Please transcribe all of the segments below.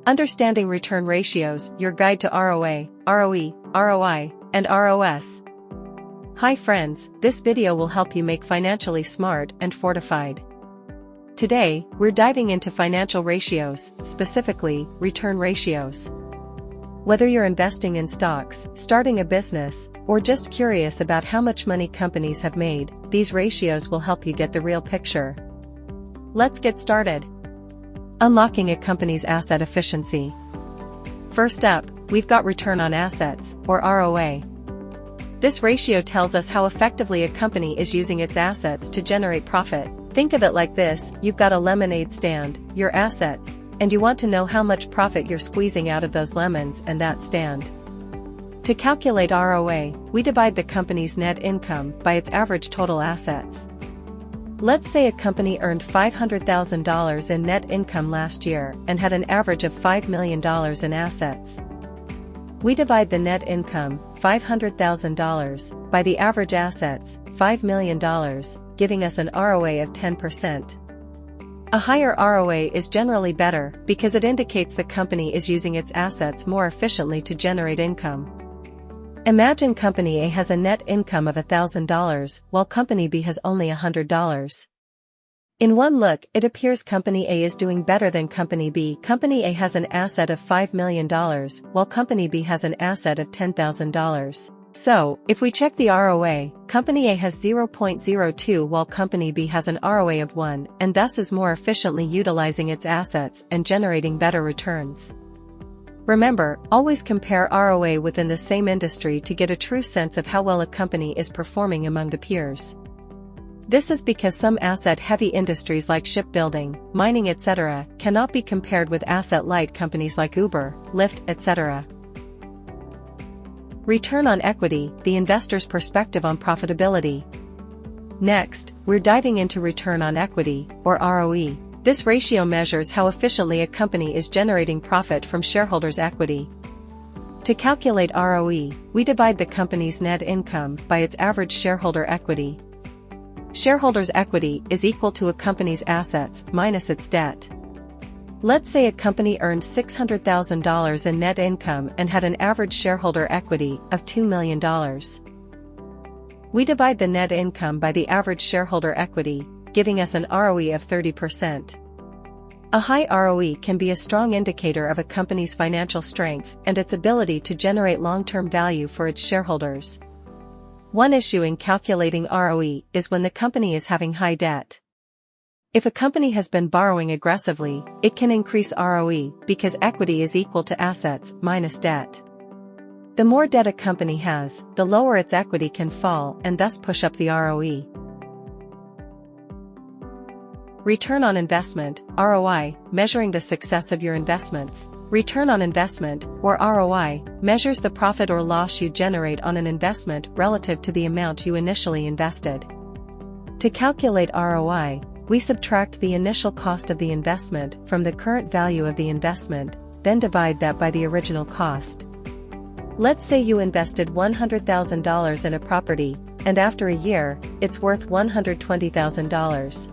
Understanding Return Ratios, your guide to ROA, ROE, ROI, and ROS. Hi friends, this video will help you make financially smart and fortified. Today, we're diving into financial ratios, specifically, return ratios. Whether you're investing in stocks, starting a business, or just curious about how much money companies have made, these ratios will help you get the real picture. Let's get started. Unlocking a company's asset efficiency. First up, we've got return on assets, or ROA. This ratio tells us how effectively a company is using its assets to generate profit. Think of it like this: you've got a lemonade stand, your assets, and you want to know how much profit you're squeezing out of those lemons and that stand. To calculate ROA, we divide the company's net income by its average total assets. Let's say a company earned $500,000 in net income last year and had an average of $5 million in assets. We divide the net income, $500,000, by the average assets, $5 million, giving us an ROA of 10%. A higher ROA is generally better because it indicates the company is using its assets more efficiently to generate income. Imagine Company A has a net income of $1,000, while Company B has only $100. In one look, it appears Company A is doing better than Company B. Company A has an asset of $5 million, while Company B has an asset of $10,000. So, if we check the ROA, Company A has 0.02 while Company B has an ROA of 1, and thus is more efficiently utilizing its assets and generating better returns. Remember, always compare ROA within the same industry to get a true sense of how well a company is performing among the peers. This is because some asset-heavy industries like shipbuilding, mining etc. cannot be compared with asset-light companies like Uber, Lyft etc. Return on equity, the investor's perspective on profitability. Next, we're diving into return on equity, or ROE. This ratio measures how efficiently a company is generating profit from shareholders' equity. To calculate ROE, we divide the company's net income by its average shareholder equity. Shareholders' equity is equal to a company's assets minus its debt. Let's say a company earned $600,000 in net income and had an average shareholder equity of $2 million. We divide the net income by the average shareholder equity, giving us an ROE of 30%. A high ROE can be a strong indicator of a company's financial strength and its ability to generate long-term value for its shareholders. One issue in calculating ROE is when the company is having high debt. If a company has been borrowing aggressively, it can increase ROE because equity is equal to assets minus debt. The more debt a company has, the lower its equity can fall and thus push up the ROE. Return on investment, ROI, measuring the success of your investments. Return on investment, or ROI, measures the profit or loss you generate on an investment relative to the amount you initially invested. To calculate ROI, we subtract the initial cost of the investment from the current value of the investment, then divide that by the original cost. Let's say you invested $100,000 in a property, and after a year, it's worth $120,000.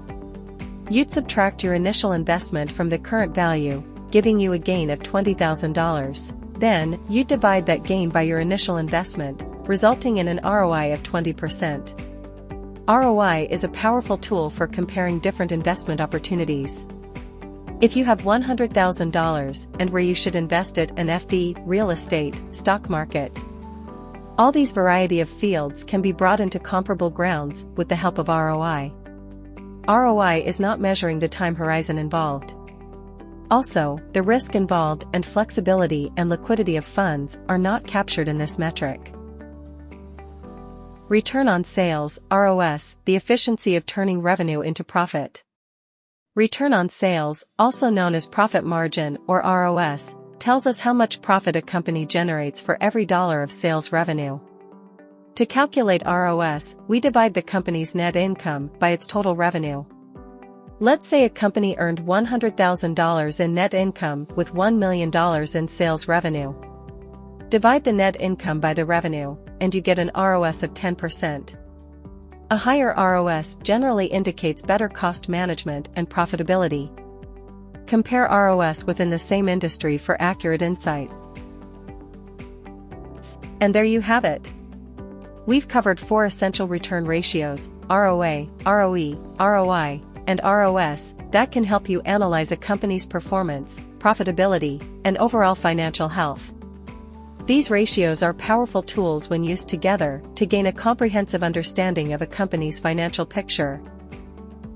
You'd subtract your initial investment from the current value, giving you a gain of $20,000. Then, you'd divide that gain by your initial investment, resulting in an ROI of 20%. ROI is a powerful tool for comparing different investment opportunities. If you have $100,000 and where you should invest it in FD, real estate, stock market. All these variety of fields can be brought into comparable grounds with the help of ROI. ROI is not measuring the time horizon involved. Also, the risk involved and flexibility and liquidity of funds are not captured in this metric. Return on sales, ROS, the efficiency of turning revenue into profit. Return on sales, also known as profit margin or ROS, tells us how much profit a company generates for every dollar of sales revenue. To calculate ROS, we divide the company's net income by its total revenue. Let's say a company earned $100,000 in net income with $1 million in sales revenue. Divide the net income by the revenue, and you get an ROS of 10%. A higher ROS generally indicates better cost management and profitability. Compare ROS within the same industry for accurate insight. And there you have it. We've covered 4 essential return ratios: ROA, ROE, ROI, and ROS, that can help you analyze a company's performance, profitability, and overall financial health. These ratios are powerful tools when used together to gain a comprehensive understanding of a company's financial picture.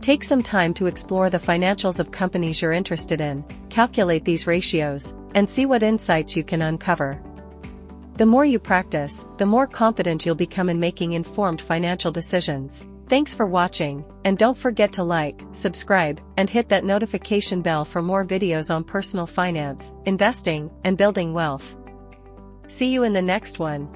Take some time to explore the financials of companies you're interested in, calculate these ratios, and see what insights you can uncover. The more you practice, the more confident you'll become in making informed financial decisions. Thanks for watching, and don't forget to like, subscribe, and hit that notification bell for more videos on personal finance, investing, and building wealth. See you in the next one.